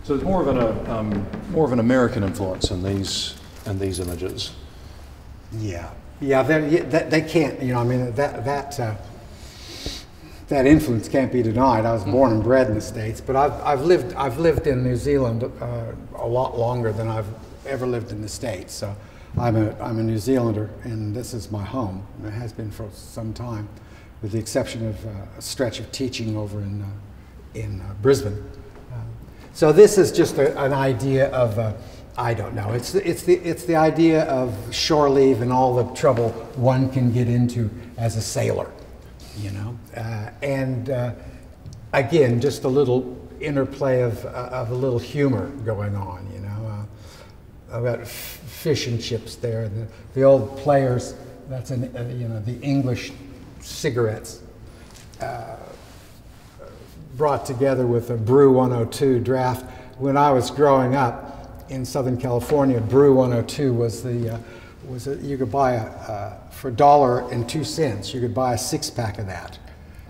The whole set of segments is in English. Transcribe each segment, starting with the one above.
So there's more of an American influence in these images. Yeah, yeah. They can't. You know, I mean that influence can't be denied. I was born and bred in the States, but I've lived in New Zealand a lot longer than I've ever lived in the States. So I'm a New Zealander, and this is my home. And it has been for some time, with the exception of a stretch of teaching over in Brisbane. So this is just an idea of I don't know. It's the idea of shore leave and all the trouble one can get into as a sailor, you know. And again, just a little interplay of a little humor going on, you know. I've got fish and chips there. The old players. That's you know, the English cigarettes. Brought together with a Brew 102 draft. When I was growing up in Southern California, Brew 102 was you could buy for $1.02 you could buy a 6-pack of that.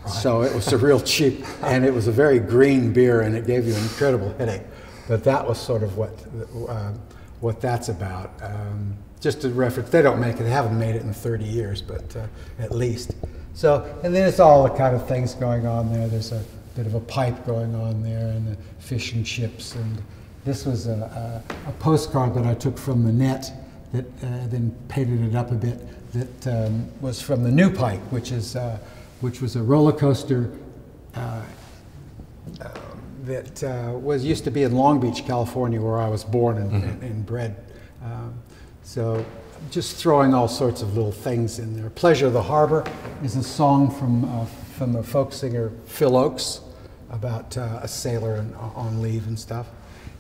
Right. So it was a real cheap, and it was a very green beer, and it gave you an incredible headache. But that was sort of what that's about. Just a reference. They don't make it. They haven't made it in 30 years, but at least. So, and then it's all the kind of things going on there. There's a bit of a pipe going on there, and the fish and chips. And this was a postcard that I took from the net that then painted it up a bit. That was from the New Pike, which was a roller coaster that used to be in Long Beach, California, where I was born and bred. So just throwing all sorts of little things in there. Pleasure of the Harbor is a song from the folk singer Phil Oakes about a sailor on leave and stuff.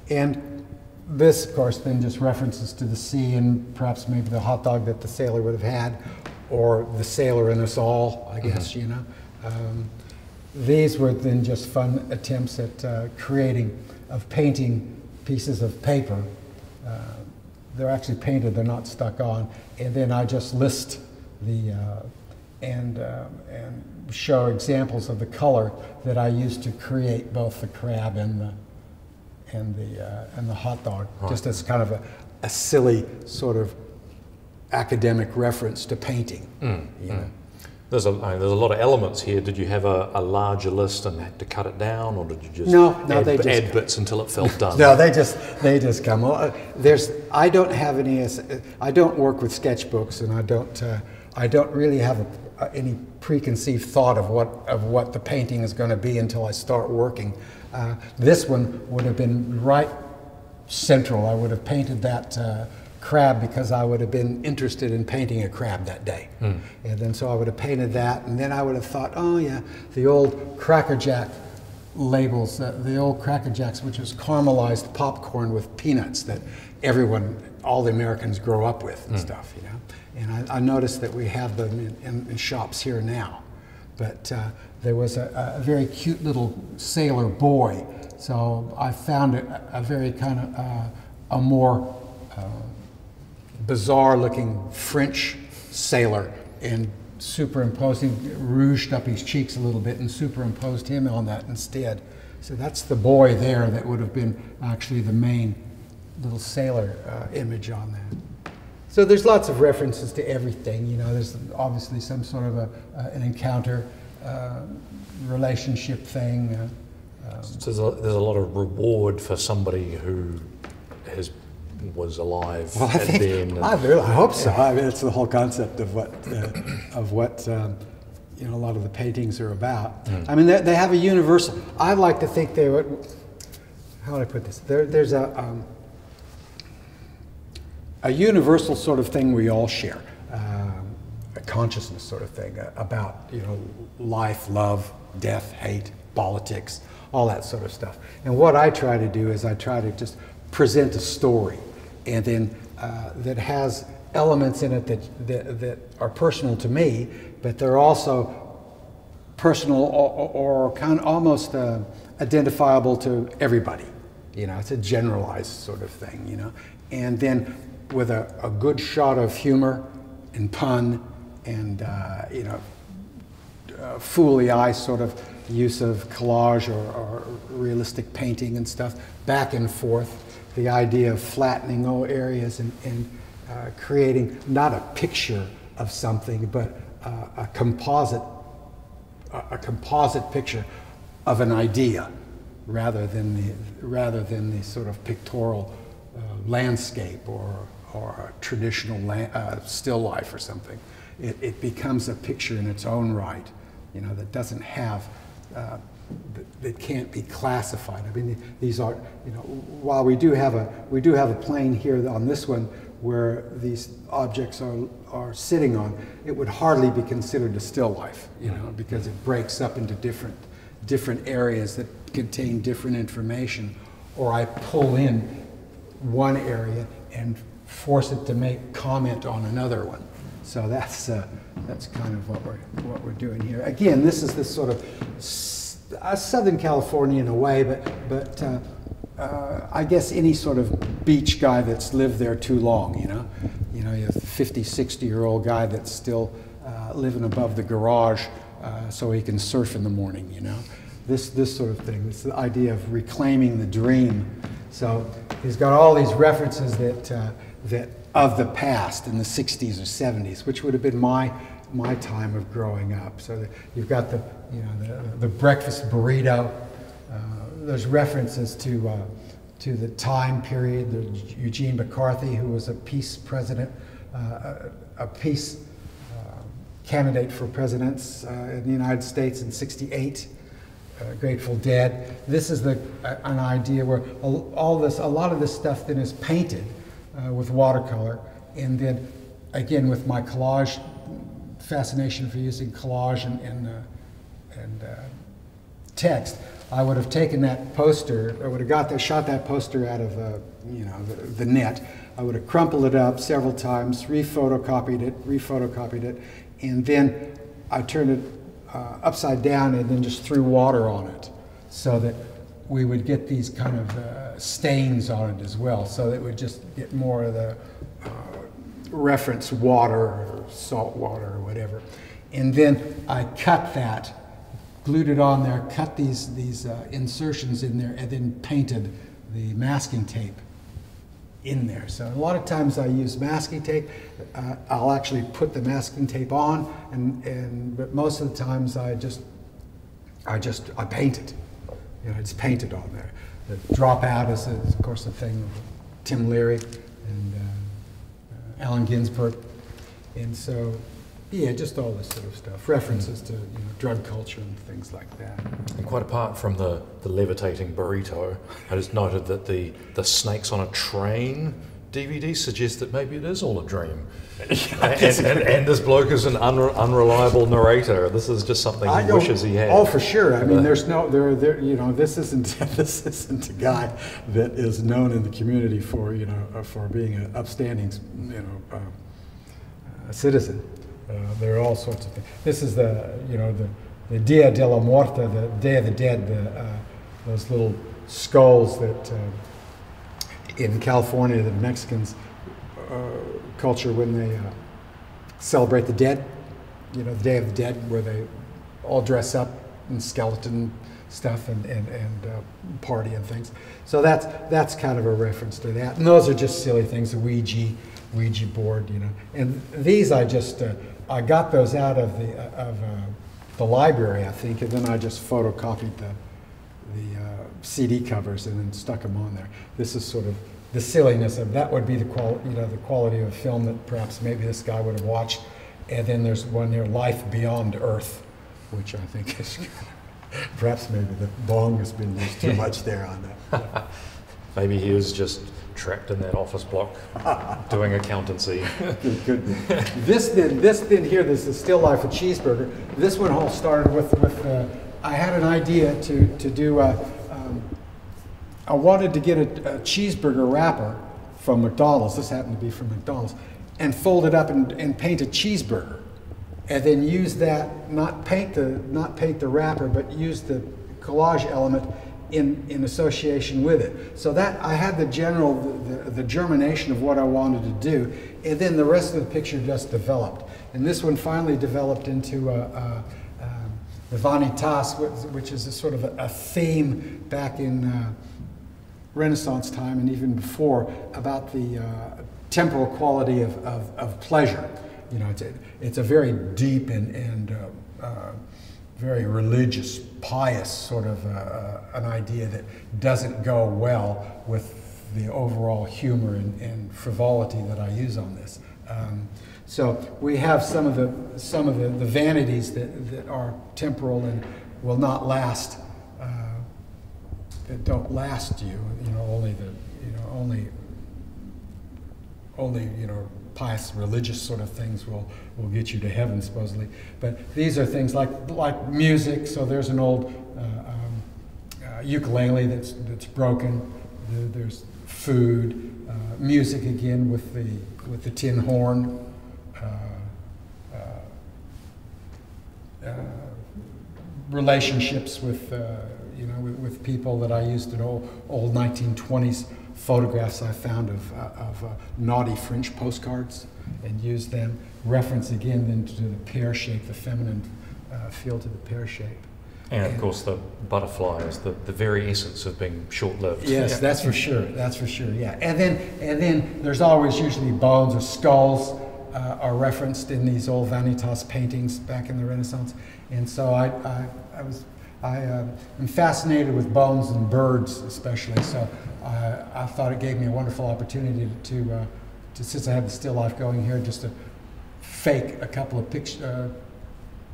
And this, of course, then just references to the sea and perhaps maybe the hot dog that the sailor would have had, or the sailor in us all, I guess, you know. These were then just fun attempts at painting pieces of paper. They're actually painted, they're not stuck on. And then I just list and show examples of the color that I used to create both the crab and the hot dog, right. Just as kind of a silly sort of academic reference to painting. You know? There's a lot of elements here. Did you have a larger list and had to cut it down, or did you just add bits until it felt done? No, they just come. I don't have any. I don't work with sketchbooks, and I don't really have any preconceived thought of what the painting is going to be until I start working. This one would have been right central. I would have painted that crab because I would have been interested in painting a crab that day. And then so I would have painted that, and then I would have thought, oh yeah, the old Cracker Jack labels, the old Cracker Jacks, which is caramelized popcorn with peanuts that all the Americans grow up with and stuff, you know. And I noticed that we have them in shops here now. But there was a very cute little sailor boy, so I found it a very kind of a more bizarre-looking French sailor, and rouged up his cheeks a little bit and superimposed him on that instead. So that's the boy there that would have been actually the main little sailor image on that. So there's lots of references to everything. You know, there's obviously some sort of an encounter, relationship thing. So there's a lot of reward for somebody who was alive then. I hope so. I mean, it's the whole concept of what you know, a lot of the paintings are about. I mean, they have a universal. I like to think they would. How would I put this? There's a universal sort of thing we all share, a consciousness sort of thing about, you know, life, love, death, hate, politics, all that sort of stuff. And what I try to do is I try to just present a story, and then that has elements in it that are personal to me, but they're also personal or kind of almost identifiable to everybody. You know, it's a generalized sort of thing, you know. And then with a good shot of humor and pun and, you know, fool the eye sort of use of collage or realistic painting and stuff, back and forth. The idea of flattening all areas and creating not a picture of something, but a composite picture of an idea, rather than the sort of pictorial landscape or a traditional still life or something. It becomes a picture in its own right, you know, that doesn't have, that can't be classified. I mean, these are, you know, while we do have a plane here on this one where these objects are sitting on, it would hardly be considered a still life, you know, because it breaks up into different areas that contain different information, or I pull in one area and force it to make comment on another one. So that's kind of what we're doing here. Again, this is this sort of Southern California in a way, but I guess any sort of beach guy that's lived there too long, you know, you have a 50, 60-year-old guy that's still living above the garage so he can surf in the morning, you know. This sort of thing. It's the idea of reclaiming the dream. So he's got all these references that of the past in the 60s or 70s, which would have been my time of growing up. So you've got the breakfast burrito. There's references to the time period. The Eugene McCarthy, who was a peace president, a peace candidate for presidents in the United States in '68. Grateful Dead. This is an idea where a lot of this stuff then is painted with watercolor, and then again with my collage fascination for using collage and text, I would have taken that poster. I would have shot that poster out of the net. I would have crumpled it up several times, refotocopied it, and then I turned it upside down and then just threw water on it, so that we would get these kind of stains on it as well, so that we'd just get more of the reference water or salt water or whatever. And then I cut that, glued it on there, cut these insertions in there, and then painted the masking tape in there. So a lot of times I use masking tape. I'll actually put the masking tape on, but most of the times I paint it. You know, it's painted on there. The dropout is of course a thing of Tim Leary and Allen Ginsberg, and so yeah, just all this sort of stuff. References to drug culture and things like that. And quite apart from the levitating burrito, I just noted that the Snakes on a Train DVD suggests that maybe it is all a dream. and this bloke is an unreliable narrator. This is just something he wishes he had. Oh, for sure. I mean, there's no, this isn't a guy that is known in the community for, for being an upstanding, citizen. There are all sorts of things. This is the Dia de la Muerta, the Day of the Dead, those little skulls that in California, the Mexicans culture, when they celebrate the dead, the Day of the Dead, where they all dress up in skeleton stuff and party and things. So that's kind of a reference to that. And those are just silly things, the Ouija board, And these I got those out of the library, I think, and then I just photocopied the CD covers and then stuck them on there. This is sort of the silliness of that would be the quality of a film that perhaps maybe this guy would have watched. And then there's one here, Life Beyond Earth, which I think is perhaps maybe the bong has been used too much there on that. Maybe he was just trapped in that office block doing accountancy. Good. This here, this is Still Life with Cheeseburger. This one all started with I had an idea to do I wanted to get a cheeseburger wrapper from McDonald's. This happened to be from McDonald's, and fold it up and paint a cheeseburger, and then use that, not paint the wrapper, but use the collage element in association with it. So that I had the germination of what I wanted to do, and then the rest of the picture just developed. And this one finally developed into the vanitas, which is a sort of a theme back in Renaissance time and even before, about the temporal quality of pleasure. You know, it's a very deep and very religious, pious sort of an idea that doesn't go well with the overall humor and frivolity that I use on this. So we have some of the vanities that are temporal and will not last, that don't last you. You know, only pious religious sort of things will get you to heaven, supposedly. But these are things like music. So there's an old ukulele that's broken. There's food, music again with the tin horn. Relationships with with people that I used in old 1920s photographs I found of naughty French postcards, and used them. Reference again then to the pear shape, the feminine feel to the pear shape. And of course the butterfly is the very essence of being short-lived. Yes, yeah. That's for sure. That's for sure. Yeah, and then there's always usually bones or skulls are referenced in these old vanitas paintings back in the Renaissance, and so I am fascinated with bones and birds especially. So I thought it gave me a wonderful opportunity to since I have the still life going here, just to fake a couple of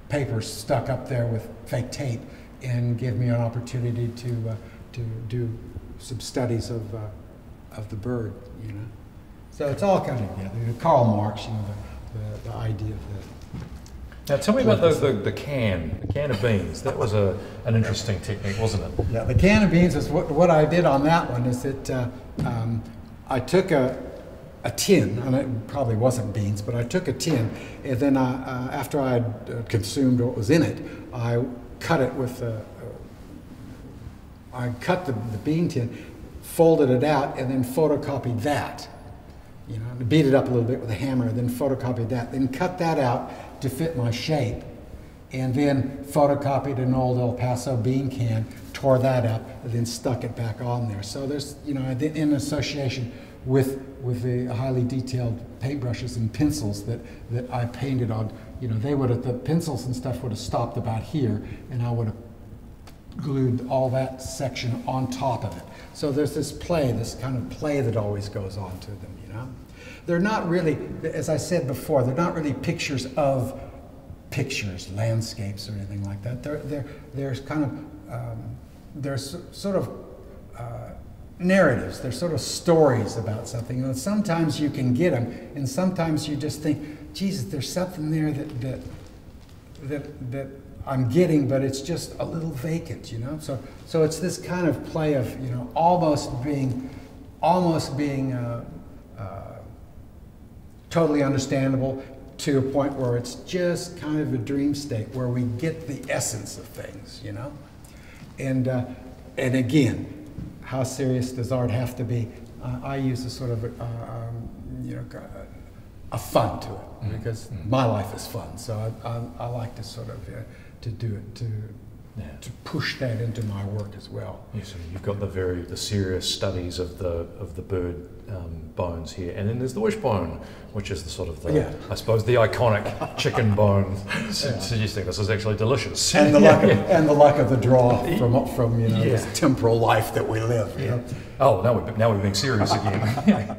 papers stuck up there with fake tape, and give me an opportunity to do some studies of the bird, you know. So it's all kind of together. Karl Marx, you know, the idea of the. Now tell me about the can of beans. That was an interesting technique, wasn't it? Yeah, the can of beans is what I did on that one. Is that I took a tin, and it probably wasn't beans, but I took a tin, and then after I had consumed what was in it, I cut it with I cut the bean tin, folded it out, and then photocopied that. You know, beat it up a little bit with a hammer, and then photocopied that, then cut that out to fit my shape, and then photocopied an old El Paso bean can, tore that up, and then stuck it back on there. So there's, you know, in association with the highly detailed paintbrushes and pencils that I painted on, you know, the pencils and stuff would have stopped about here, and I would have glued all that section on top of it. So there's this kind of play that always goes on to them, you know. They're not really, as I said before, they're not really pictures of pictures, landscapes or anything like that. They're kind of, they're sort of narratives. They're sort of stories about something. And sometimes you can get them, and sometimes you just think, Jesus, there's something there that I'm getting, but it's just a little vacant, you know. So it's this kind of play of, you know, almost being totally understandable to a point where it's just kind of a dream state where we get the essence of things, you know. And again, how serious does art have to be? I use a sort of a fun to it, because my life is fun. So I like to sort of to do it to push that into my work as well. Yes, you've got the serious studies of the bird bones here, and then there's the wishbone, which is the sort of I suppose the iconic chicken bone, suggesting this is actually delicious. And the luck of the draw from you know this temporal life that we live. You know? Oh, now we're being serious again.